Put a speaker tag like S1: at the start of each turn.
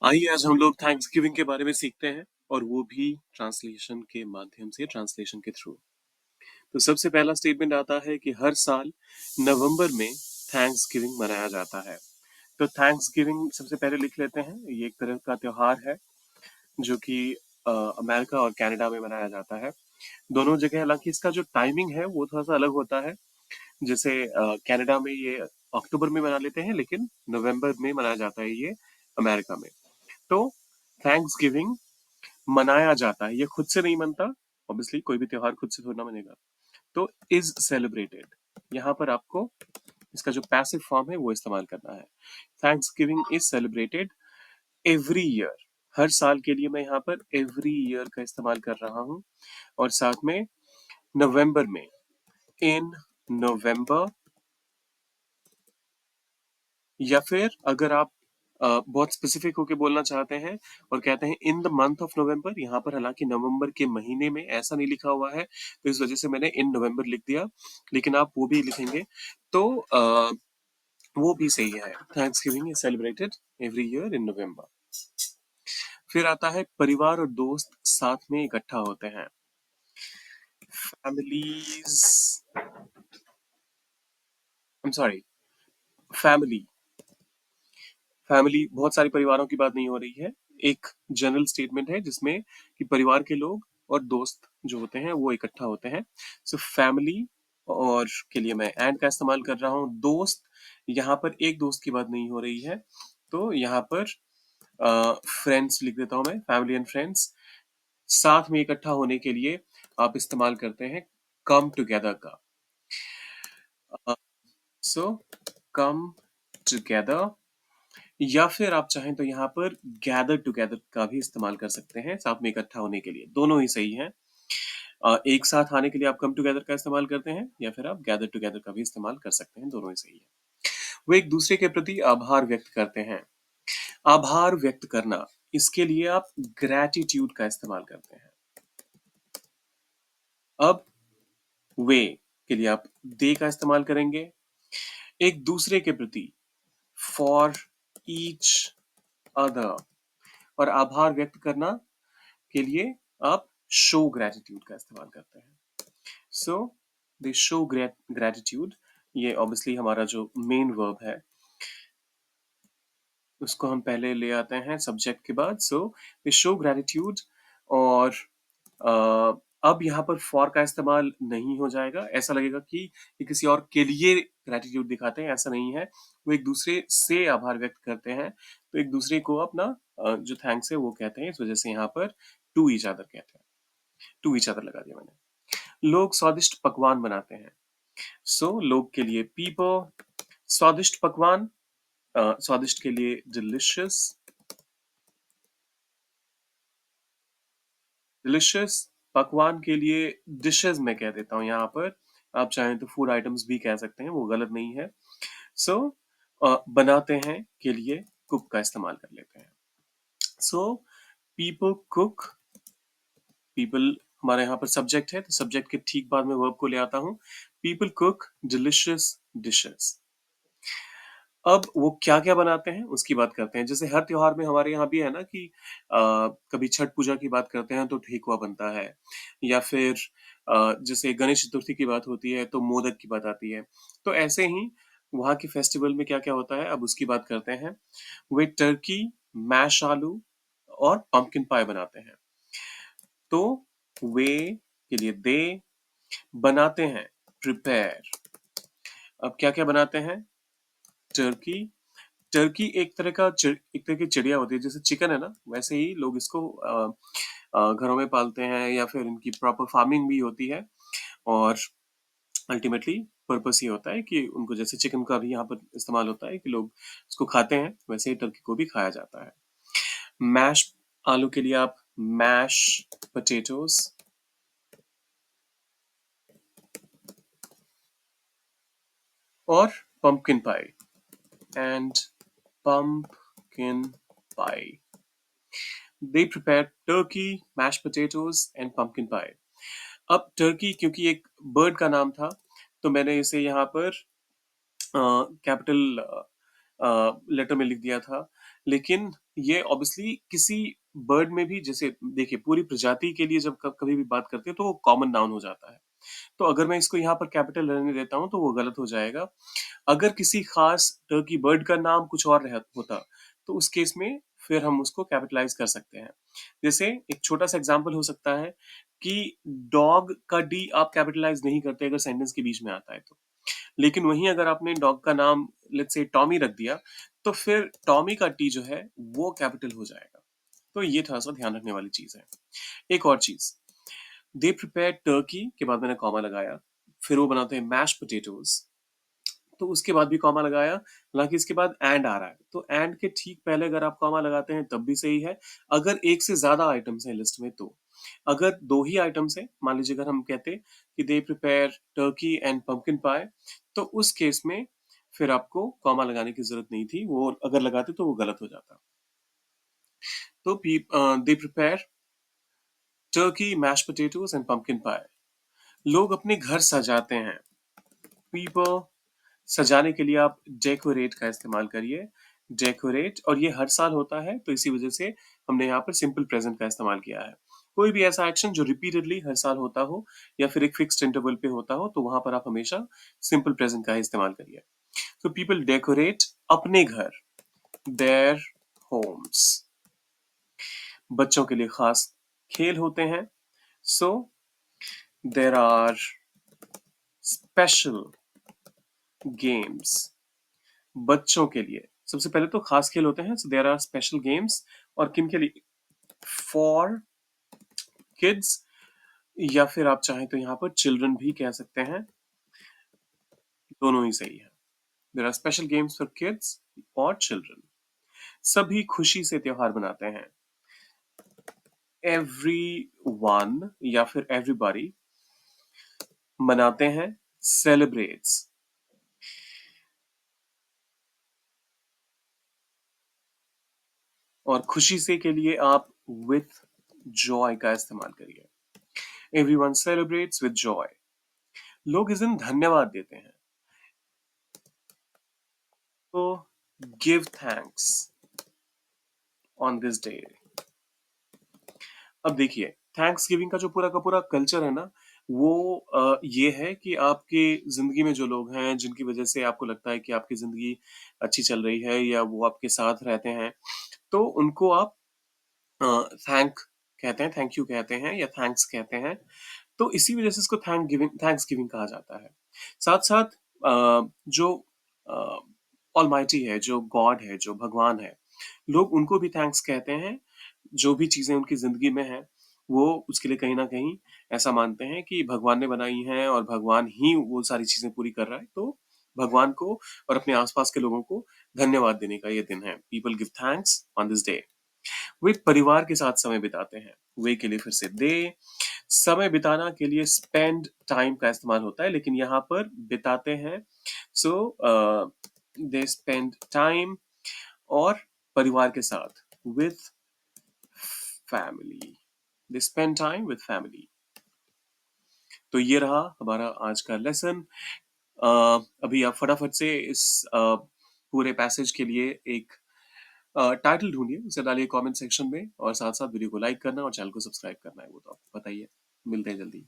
S1: आइए आज हम लोग थैंक्सगिविंग के बारे में सीखते हैं और वो भी ट्रांसलेशन के माध्यम से, ट्रांसलेशन के थ्रू। तो सबसे पहला स्टेटमेंट आता है कि हर साल नवंबर में थैंक्सगिविंग मनाया जाता है। तो थैंक्सगिविंग सबसे पहले लिख लेते हैं। ये एक तरह का त्योहार है जो कि अमेरिका और कनाडा में मनाया जाता है। दोनों जगह हालांकि इसका जो टाइमिंग है वो थोड़ा सा अलग होता है। जैसे कनाडा में ये अक्टूबर में मना लेते हैं, लेकिन नवंबर में मनाया जाता है ये अमेरिका में। तो थैंक्स गिविंग मनाया जाता है, ये खुद से नहीं मनता। ऑब्वियसली कोई भी त्योहार खुद से थोड़ा ना मनेगा। तो इज सेलिब्रेटेड, यहाँ पर आपको इसका जो पैसिव फॉर्म है वो इस्तेमाल करना है। Thanksgiving is celebrated every year. हर साल के लिए मैं यहाँ पर एवरी ईयर का इस्तेमाल कर रहा हूँ। और साथ में नवंबर में, इन नवंबर। या फिर अगर आप बहुत स्पेसिफिक होके बोलना चाहते हैं और कहते हैं in the month of November, यहाँ पर हालांकि नवंबर के महीने में ऐसा नहीं लिखा हुआ है, तो इस वजह से मैंने इन नवंबर लिख दिया। लेकिन आप वो भी लिखेंगे तो वो भी सही है। Thanksgiving is celebrated every year in November. फिर आता है परिवार और दोस्त साथ में इकट्ठा होते हैं। Families, I am sorry, family. Family, बहुत सारे परिवारों की बात नहीं हो रही है। एक जनरल स्टेटमेंट है जिसमें कि परिवार के लोग और दोस्त जो होते हैं वो इकट्ठा होते हैं। सो फैमिली और के लिए मैं एंड का इस्तेमाल कर रहा हूँ। दोस्त, यहाँ पर एक दोस्त की बात नहीं हो रही है, तो यहाँ पर फ्रेंड्स लिख देता हूँ मैं, फैमिली एंड फ्रेंड्स। साथ में इकट्ठा होने के लिए आप इस्तेमाल करते हैं कम टुगेदर का। सो कम टुगेदर, या फिर आप चाहें तो यहाँ पर गैदर टुगेदर का भी इस्तेमाल कर सकते हैं साथ में इकट्ठा होने के लिए। दोनों ही सही हैं। एक साथ आने के लिए आप कम टुगेदर का इस्तेमाल करते हैं या फिर आप गैदर टुगेदर का भी इस्तेमाल कर सकते हैं, दोनों ही सही है। वो एक दूसरे के प्रति आभार व्यक्त करते हैं। आभार व्यक्त करना, इसके लिए आप ग्रैटिट्यूड का इस्तेमाल करते हैं। अब वे के लिए आप दे का इस्तेमाल करेंगे। एक दूसरे के प्रति, फॉर ईच अदर। और आभार व्यक्त करना के लिए आप शो ग्रेटिट्यूड का इस्तेमाल करते हैं। सो दे शो ग्रेटिट्यूड, ये ऑब्वियसली हमारा जो मेन वर्ब है उसको हम पहले ले आते हैं सब्जेक्ट के बाद। सो दे शो ग्रेटिट्यूड। और अब यहाँ पर फॉर का इस्तेमाल नहीं हो जाएगा। ऐसा लगेगा कि ये किसी और के लिए ग्रेटिट्यूड दिखाते हैं, ऐसा नहीं है। वो एक दूसरे से आभार व्यक्त करते हैं, तो एक दूसरे को अपना जो थैंक्स है वो कहते हैं। इस वजह से यहाँ पर टू ईच अदर कहते हैं। टू ईच अदर लगा दिया मैंने। लोग स्वादिष्ट पकवान बनाते हैं। सो लोग के लिए पीपल, स्वादिष्ट पकवान, स्वादिष्ट के लिए डिलिशियस। डिलिशियस पकवान के लिए डिशेस मैं कह देता हूँ यहाँ पर। आप चाहें तो फूड आइटम्स भी कह सकते हैं, वो गलत नहीं है। सो बनाते हैं के लिए कुक का इस्तेमाल कर लेते हैं। सो पीपल कुक, पीपल हमारे यहाँ पर सब्जेक्ट है, तो सब्जेक्ट के ठीक बाद में वर्ब को ले आता हूँ। People cook delicious dishes. अब वो क्या क्या बनाते हैं उसकी बात करते हैं। जैसे हर त्योहार में हमारे यहाँ भी है ना कि कभी छठ पूजा की बात करते हैं तो ठेकुआ बनता है, या फिर जैसे गणेश चतुर्थी की बात होती है तो मोदक की बात आती है। तो ऐसे ही वहाँ के फेस्टिवल में क्या क्या होता है अब उसकी बात करते हैं। वे टर्की, मैश आलू और पंपकिन पाई बनाते हैं। तो वे के लिए दे, बनाते हैं प्रिपेयर। अब क्या क्या बनाते हैं? टर्की। टर्की एक तरह की चिड़िया होती है, जैसे चिकन है ना, वैसे ही लोग इसको घरों में पालते हैं या फिर इनकी प्रॉपर फार्मिंग भी होती है। और अल्टीमेटली पर्पस ये होता है कि उनको, जैसे चिकन का भी यहाँ पर इस्तेमाल होता है कि लोग इसको खाते हैं, वैसे ही टर्की को भी खाया जाता है। मैश आलू के लिए आप मैश पोटैटोज। और pumpkin pi and pumpkin pie. They prepare turkey, mashed potatoes and pumpkin pie. अब टर्की क्योंकि एक बर्ड का नाम था, तो मैंने इसे यहाँ पर कैपिटल लेटर में लिख दिया था। लेकिन ये ऑब्वियसली किसी बर्ड में भी, जैसे देखिए पूरी प्रजाति के लिए जब कभी भी बात करते हैं तो वो कॉमन नाउन हो जाता है। तो अगर मैं इसको यहाँ पर कैपिटल रहने देता हूँ तो वो गलत हो जाएगा। अगर किसी खास टर्की बर्ड का नाम कुछ और होता तो उस केस में फिर हम उसको कैपिटलाइज कर सकते हैं। जैसे एक छोटा सा एग्जांपल हो सकता है कि डॉग का डी आप कैपिटलाइज नहीं करते अगर सेंटेंस के बीच में आता है तो। लेकिन वहीं अगर आपने डॉग का नाम लेट्स से टॉमी रख दिया तो फिर टॉमी का टी जो है वो कैपिटल हो जाएगा। तो ये थोड़ा सा ध्यान रखने वाली चीज है। एक और चीज, दे प्रिपेयर टर्की के बाद मैंने कॉमा लगाया, फिर वो बनाते हैं मैश पोटेटोज, तो उसके बाद भी कॉमा लगाया, हालांकि इसके बाद एंड आ रहा है तो एंड के ठीक पहले अगर आप कॉमा लगाते हैं तब भी सही है। अगर एक से ज्यादा आइटम्स हैं लिस्ट में तो, अगर दो ही आइटम्स हैं, मान लीजिए अगर हम कहते कि they prepare turkey and pumpkin pie, तो उस केस में फिर आपको कॉमा लगाने की जरूरत नहीं थी, वो अगर लगाते तो वो गलत हो जाता। तो they prepare turkey mash potatoes and pumpkin pie. लोग अपने घर सजाते हैं, पीपल, सजाने के लिए आप डेकोरेट का इस्तेमाल करिए, डेकोरेट, और ये हर साल होता है तो इसी वजह से हमने यहाँ पर सिंपल प्रेजेंट का इस्तेमाल किया है। कोई भी ऐसा एक्शन जो रिपीटेडली हर साल होता हो या फिर एक फिक्स्ड इंटरवल पे होता हो तो वहां पर आप हमेशा सिंपल प्रेजेंट का ही इस्तेमाल करिए। तो पीपल डेकोरेट अपने घर, देयर होम्स। बच्चों के लिए खास खेल होते हैं, सो देर आर स्पेशल गेम्स। बच्चों के लिए सबसे पहले तो खास खेल होते हैं, so there are special games. और किन के लिए? फॉर किड्स, या फिर आप चाहें तो यहाँ पर चिल्ड्रन भी कह सकते हैं, दोनों ही सही है। There are special games for kids और चिल्ड्रन। सभी खुशी से त्योहार मनाते हैं, एवरी वन या फिर एवरीबॉडी मनाते हैं, सेलिब्रेट्स। और खुशी से के लिए आप विथ जॉय का इस्तेमाल करिए, एवरीवन सेलिब्रेट्स विथ जॉय। लोग इस दिन धन्यवाद देते हैं, तो give thanks on this day. अब देखिए, थैंक्स गिविंग का जो पूरा का पूरा कल्चर है ना, वो ये है कि आपके जिंदगी में जो लोग हैं जिनकी वजह से आपको लगता है कि आपकी जिंदगी अच्छी चल रही है या वो आपके साथ रहते हैं, तो उनको आप थैंक कहते हैं, थैंक यू कहते हैं या थैंक्स कहते हैं। तो इसी वजह से इसको थैंक्स गिविंग कहा जाता है। साथ साथ जो ऑलमाइटी है, जो गॉड है, जो भगवान है, लोग उनको भी थैंक्स कहते हैं। जो भी चीजें उनकी जिंदगी में हैं वो उसके लिए कहीं ना कहीं ऐसा मानते हैं कि भगवान ने बनाई हैं और भगवान ही वो सारी चीजें पूरी कर रहा है, तो भगवान को और अपने आसपास के लोगों को धन्यवाद देने का ये दिन है। People give thanks on this day. वे परिवार के साथ समय बिताते हैं, वे के लिए फिर से दे। समय बिताना के लिए स्पेंड टाइम का इस्तेमाल होता है, लेकिन यहाँ पर बिताते हैं, सो दे स्पेंड टाइम, और परिवार के साथ with family, they spend time with family. तो ये रहा हमारा आज का लेसन। अभी आप फटाफट से इस पूरे पैसेज के लिए एक टाइटल ढूंढिए, उसे डालिए कमेंट सेक्शन में, और साथ साथ वीडियो को लाइक करना और चैनल को सब्सक्राइब करना है वो तो आपको पता ही है। मिलते हैं जल्दी।